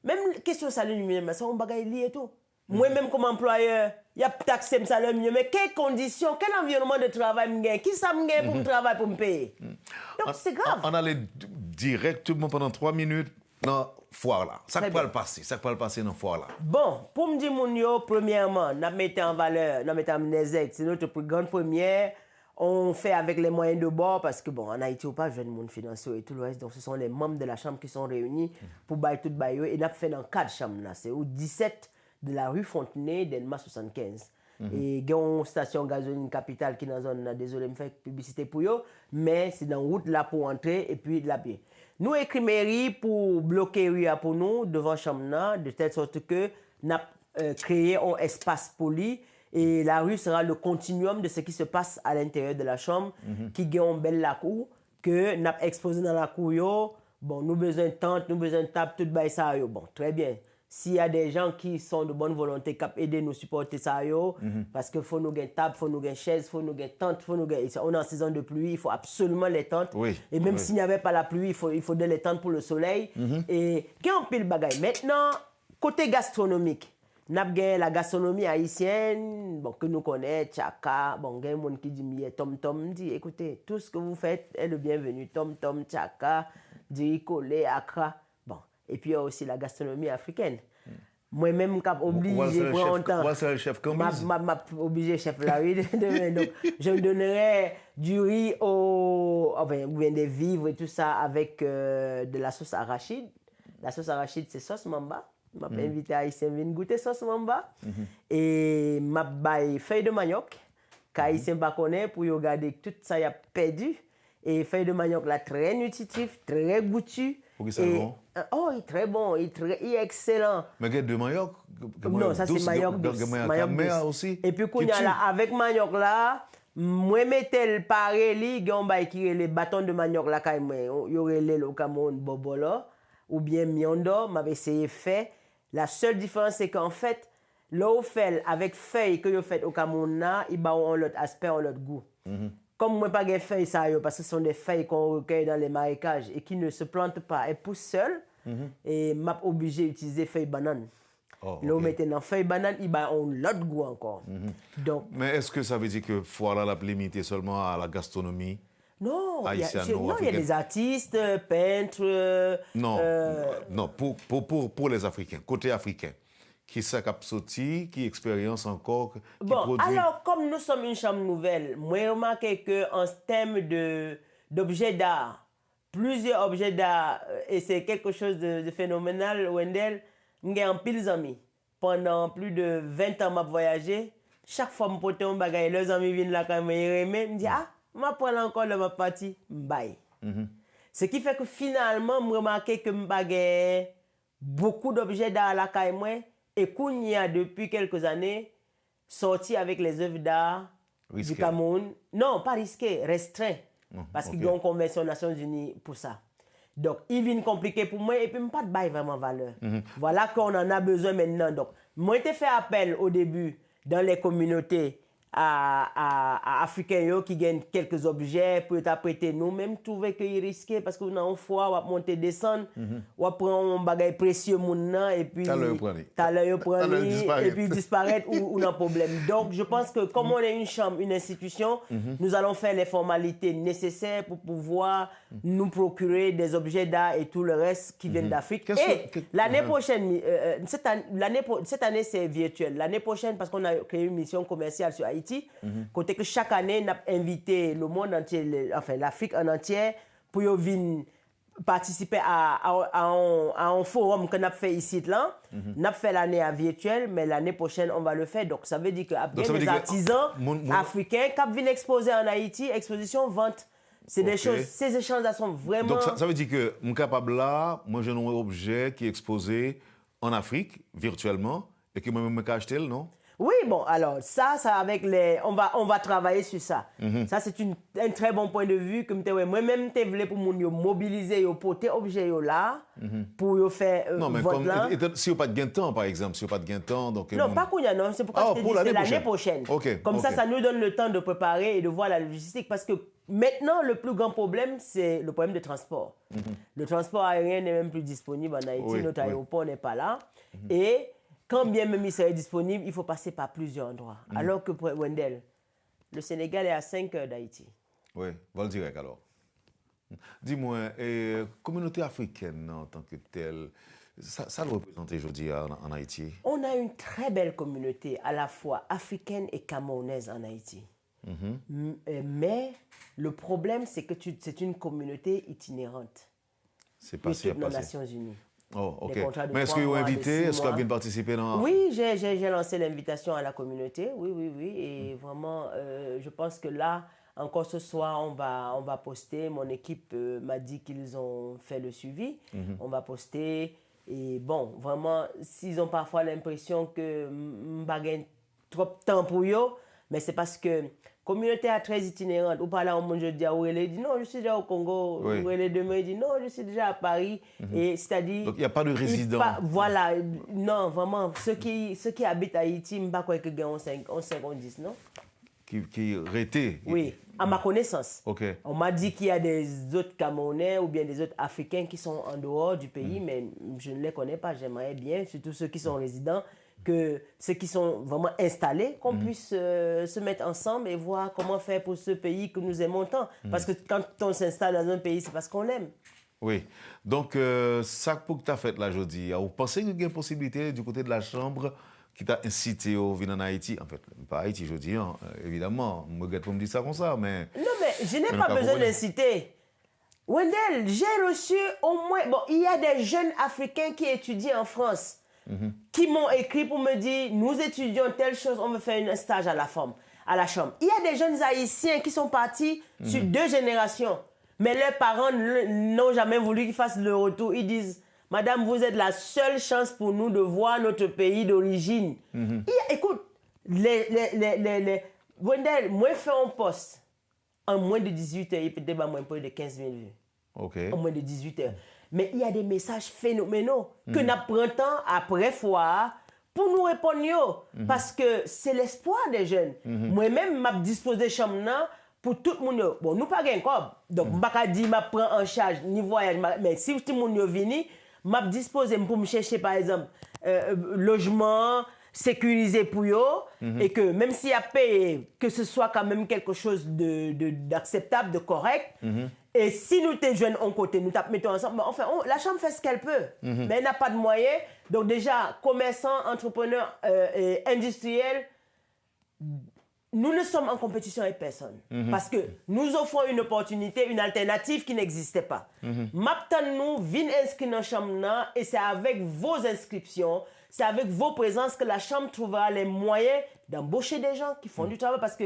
Même question salaire minimum ça on bagaille lié tout. Moi même comme employeur, il y a taxé le salaire minimum mais quelles conditions, quel environnement de travail me gagne, qui ça me gagne pour me travailler pour me payer. Donc c'est grave. On allait directement pendant 3 minutes dans foire là. Ça peut le passer dans foire là. Bon, pour me dire mon yo, premièrement, nous mettons en valeur, nous mettons en exergue, c'est notre plus grande première. On fait avec les moyens de bord parce que bon, en Haïti, on pas jeune monde financier et tout le reste. Donc ce sont les membres de la chambre qui sont réunis pour bailler tout bailler et nous fait dans 4 chambres là, c'est au 17 de la rue Fontenay, Delma 75. Et il y a une station gasoline capitale qui est dans la zone, désolé, je fais publicité pour eux, mais c'est dans la route là pour entrer et puis de la pied. Nous écrit mairie pour bloquer rue pour nous devant chambre de telle sorte que nous avons créé un espace poli et la rue sera le continuum de ce qui se passe à l'intérieur de la chambre qui a une belle la cour que nous avons exposé dans la cour yo. Bon, nous besoin de tente, nous besoin de table, tout bail ça yo. Bon, très bien. S'il y a des gens qui sont de bonne volonté, qui peuvent aider nous supporter ça, parce qu'il faut nous gagner table, il faut nous gagner chaise, il faut nous gagner tente, on est en saison de pluie, il faut absolument les tentes. Oui, et même s'il n'y avait pas la pluie, il faut des tentes pour le soleil. Et qu'il y a un pile bagaille. Maintenant, côté gastronomique, nous avons la gastronomie haïtienne, bon, que nous connaissons, Tchaka, bon, il y a des gens qui disent, Tom Tom, dit, écoutez, tout ce que vous faites est le bienvenu. Tom Tom, Tchaka, Diricole, Accra. Et puis il y a aussi la gastronomie africaine. Moi-même, je suis obligé pour longtemps. Moi, c'est le chef Commis. Je obligé, chef Larry. Donc, je donnerai du riz ou bien des vivres et tout ça avec de la sauce arachide. La sauce arachide, c'est sauce mamba. Je m'ai invité à Haïtien venir goûter sauce mamba. Et je vais feuille de manioc. Haïtien ne connaît pas pour regarder tout ça, il a perdu. Et feuille de manioc, là, très nutritif, très goûtu. Pour qui ça bon? Oh, il est très bon, il est excellent. Mais il y a de manioc? Non, ça c'est manioc douce. Aussi. Et puis, avec manioc là, moi, je mets le paré, il y a les bâtons de manioc là, il y aurait le Cameroun bobola, ou bien miondo, je vais essayer de faire. La seule différence, c'est qu'en fait, l'eau fait avec feuilles que vous faites au Cameroun là, il y a un autre aspect, un autre goût. Comme moi, pas de feuilles, ça, parce que ce sont des feuilles qu'on recueille dans les marécages et qui ne se plantent pas. Elles poussent seules. Et je suis obligé d'utiliser feuilles bananes. Là, on met dans feuilles bananes, il y a un autre goût encore. Donc, mais est-ce que ça veut dire que Foire l'a limité seulement à la gastronomie? Non, il y a des artistes, peintres. Non, pour les Africains, côté africain. Qui ça qui a sorti, qui expérience encore, qui produit. Alors, comme nous sommes une chambre nouvelle, moi, j'ai remarqué qu'en termes d'objets d'art, plusieurs objets d'art, et c'est quelque chose de phénoménal, Wendell, j'ai un pile d'amis. Pendant plus de 20 ans, je voyagé. Chaque fois que je porte un bagage, les amis viennent là quand ils me disent, je prends encore de ma partie, bye. Ce qui fait que finalement, je remarqué que je beaucoup d'objets d'art là quand moi. Et Kounia, depuis quelques années, sorti avec les œuvres d'art du Cameroun. Non, pas risqué, restreint. Parce qu'il y a une convention des Nations Unies pour ça. Donc, il vient compliqué pour moi et puis je n'ai pas de bail vraiment valeur. Voilà qu'on en a besoin maintenant. Donc, moi, j'ai fait appel au début dans les communautés à Africains qui gagnent quelques objets pour t'apprêter nous même trouver que c'est risqué parce que nous avons fois on va monter descendre on prend un bagage précieux mon et puis t'as l'œil prendre et puis disparaître ou un problème. Donc je pense que comme on est une chambre, une institution, nous allons faire les formalités nécessaires pour pouvoir nous procurer des objets d'art et tout le reste qui viennent d'Afrique. Et l'année prochaine, cette année c'est virtuel. L'année prochaine, parce qu'on a créé une mission commerciale sur Haïti, côté que chaque année, on a invité le monde entier, enfin l'Afrique en entière, pour venir participer à un forum qu'on a fait ici. On a fait l'année à virtuel, mais l'année prochaine, on va le faire. Donc ça veut dire qu'il y a des artisans africains qui viennent exposer en Haïti, exposition, vente. C'est des choses, ces échanges-là sont vraiment... Donc ça veut dire que je suis capable là, moi j'ai un objet qui est exposé en Afrique, virtuellement, et que moi-même je peux acheter, non? Oui, bon, alors, ça avec les... On va travailler sur ça. Ça, c'est un très bon point de vue. Moi-même, je voulais pour mobiliser, porter objet là, pour faire non, mais vote là. Si vous n'avez pas de gain de temps, par exemple, si vous n'avez pas de gain de temps... Donc, non, pas qu'on y a, non. C'est pourquoi je te dis c'est l'année prochaine. Comme ça, ça nous donne le temps de préparer et de voir la logistique. Parce que maintenant, le plus grand problème, c'est le problème de transport. Le transport aérien n'est même plus disponible en Haïti. Notre aéroport n'est pas là. Et... quand bien même il serait disponible, il faut passer par plusieurs endroits. Alors que pour Wendell, le Sénégal est à 5 heures d'Haïti. Oui, va le direct alors. Dis-moi, communauté africaine en tant que telle, ça le représente aujourd'hui en Haïti? On a une très belle communauté, à la fois africaine et camerounaise en Haïti. Mais le problème, c'est que c'est une communauté itinérante. C'est passé à toutes nos Nations Unies. Oh, ok. Mais est-ce qu'ils ont invité? Est-ce qu'ils viennent participer dans... Oui, j'ai lancé l'invitation à la communauté. Oui. Et vraiment, je pense que là, encore ce soir, on va poster. Mon équipe m'a dit qu'ils ont fait le suivi. On va poster. Et bon, vraiment, s'ils ont parfois l'impression que je n'ai trop de temps pour eux, mais c'est parce que la communauté est très itinérante. Ou par là, on je dis non, je suis déjà au Congo. Ou demain, il dit non, je suis déjà à Paris. Et c'est-à-dire... Donc, il n'y a pas de résidents. Voilà. Non, vraiment, ceux qui habitent à Haïti, je ne sais pas quoi que gagnent 5, 10, non? Qui rétaient. Oui, à ma connaissance. Okay. On m'a dit qu'il y a des autres Camerounais ou bien des autres Africains qui sont en dehors du pays, mais je ne les connais pas. J'aimerais bien, surtout ceux qui sont résidents, que ceux qui sont vraiment installés, qu'on puisse se mettre ensemble et voir comment faire pour ce pays que nous aimons tant. Parce que quand on s'installe dans un pays, c'est parce qu'on l'aime. Oui. Donc, ça pour que tu as fait là aujourd'hui, vous pensez qu'il y a une possibilité du côté de la Chambre qui t'a incité à venir en Haïti? En fait, pas Haïti, je dis, évidemment. Je me regrette pour me dire ça comme ça, mais... Non, mais je n'ai pas besoin d'inciter. Wendell, j'ai reçu au moins... Bon, il y a des jeunes Africains qui étudient en France. Qui m'ont écrit pour me dire nous étudions telle chose, on veut faire un stage à la chambre. Il y a des jeunes haïtiens qui sont partis sur 2 générations, mais leurs parents n'ont jamais voulu qu'ils fassent le retour. Ils disent madame, vous êtes la seule chance pour nous de voir notre pays d'origine. Écoute, Wendell, moi je fais un post en moins de 18 heures, il peut être moins de 15 000 vues. En moins de 18 heures. Mais il y a des messages phénoménaux que nous prenons après fois pour nous répondre. Parce que c'est l'espoir des jeunes. Moi-même, je dispose de chambre pour tout le monde. Bon, nous pas gain comme. Donc, je ne peux pas dire que je prends en charge ni voyage. Mais si tout le monde vient, je dispose pour me chercher, par exemple, logement sécurisé pour eux. Et que même s'il y a payé, que ce soit quand même quelque chose d'acceptable, de correct. Et si nous t'es jeunes en côté, nous mettons ensemble, enfin, la Chambre fait ce qu'elle peut, mais elle n'a pas de moyens. Donc déjà, commerçants, entrepreneurs et industriels, nous ne sommes en compétition avec personne. Parce que nous offrons une opportunité, une alternative qui n'existait pas. Maintenant, nous venons inscrire dans la Chambre et c'est avec vos inscriptions, c'est avec vos présences que la Chambre trouvera les moyens d'embaucher des gens qui font du travail. Parce que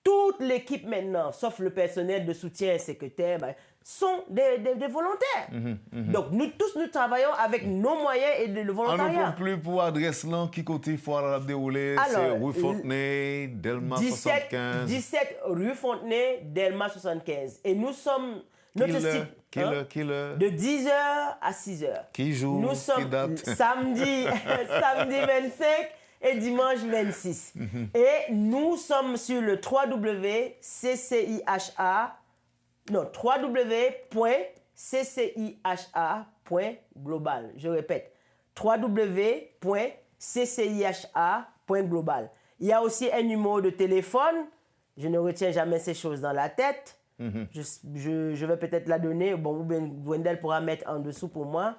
toute l'équipe maintenant, sauf le personnel de soutien et secrétaire, sont des volontaires. Donc nous tous, nous travaillons avec nos moyens et le volontariat. On ne peut plus pour adresse là, qui côté faut la dérouler, c'est rue Fontenay, Delma 75. 17 rue Fontenay, Delma 75. Et nous sommes... Notre site, de 10h à 6h. Qui joue? Nous sommes samedi 25 et dimanche 26. Et nous sommes sur le www.cciha.global. Je répète, www.cciha.global. Il y a aussi un numéro de téléphone. Je ne retiens jamais ces choses dans la tête. Je vais peut-être la donner. Bon, ou bien Wendell pourra mettre en dessous pour moi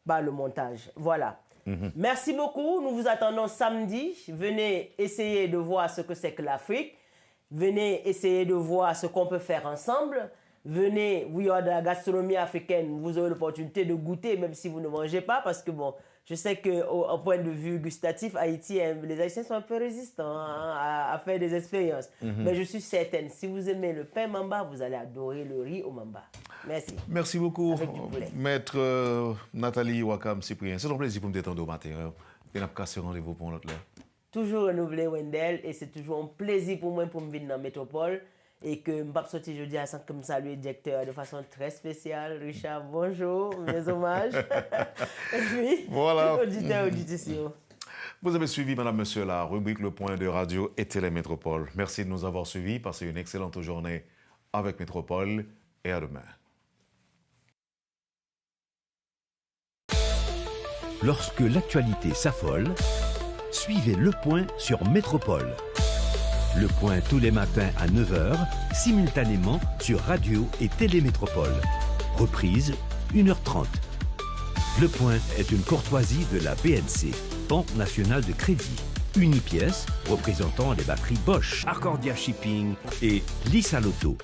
par le montage. Voilà. Merci beaucoup. Nous vous attendons samedi. Venez essayer de voir ce que c'est que l'Afrique. Venez essayer de voir ce qu'on peut faire ensemble. Venez, il y a de la gastronomie africaine. Vous aurez l'opportunité de goûter, même si vous ne mangez pas, parce que bon, je sais qu'au point de vue gustatif, Haïti, les Haïtiens sont un peu résistants à faire des expériences. Mais je suis certaine, si vous aimez le pain mamba, vous allez adorer le riz au mamba. Merci. Merci beaucoup, Maître Nathalie Wakam Cyprien. C'est un plaisir pour me détendre au matin. Et on a cassé rendez-vous pour l'autre là. Toujours renouvelé, Wendell, et c'est toujours un plaisir pour moi pour me venir dans la métropole. Et que je ne vais pas sortir jeudi sans que je salue le directeur de façon très spéciale. Richard, bonjour, mes hommages. Et puis, voilà. Auditeur, audition. Vous avez suivi, madame, monsieur, la rubrique Le Point de Radio et Télémétropole. Merci de nous avoir suivis. Passez une excellente journée avec Métropole et à demain. Lorsque l'actualité s'affole, suivez Le Point sur Métropole. Le Point tous les matins à 9h, simultanément sur Radio et Télémétropole. Reprise, 1h30. Le Point est une courtoisie de la BNC, Banque nationale de crédit. Unipièce, représentant les batteries Bosch, Arcordia Shipping et Lisa Lotto.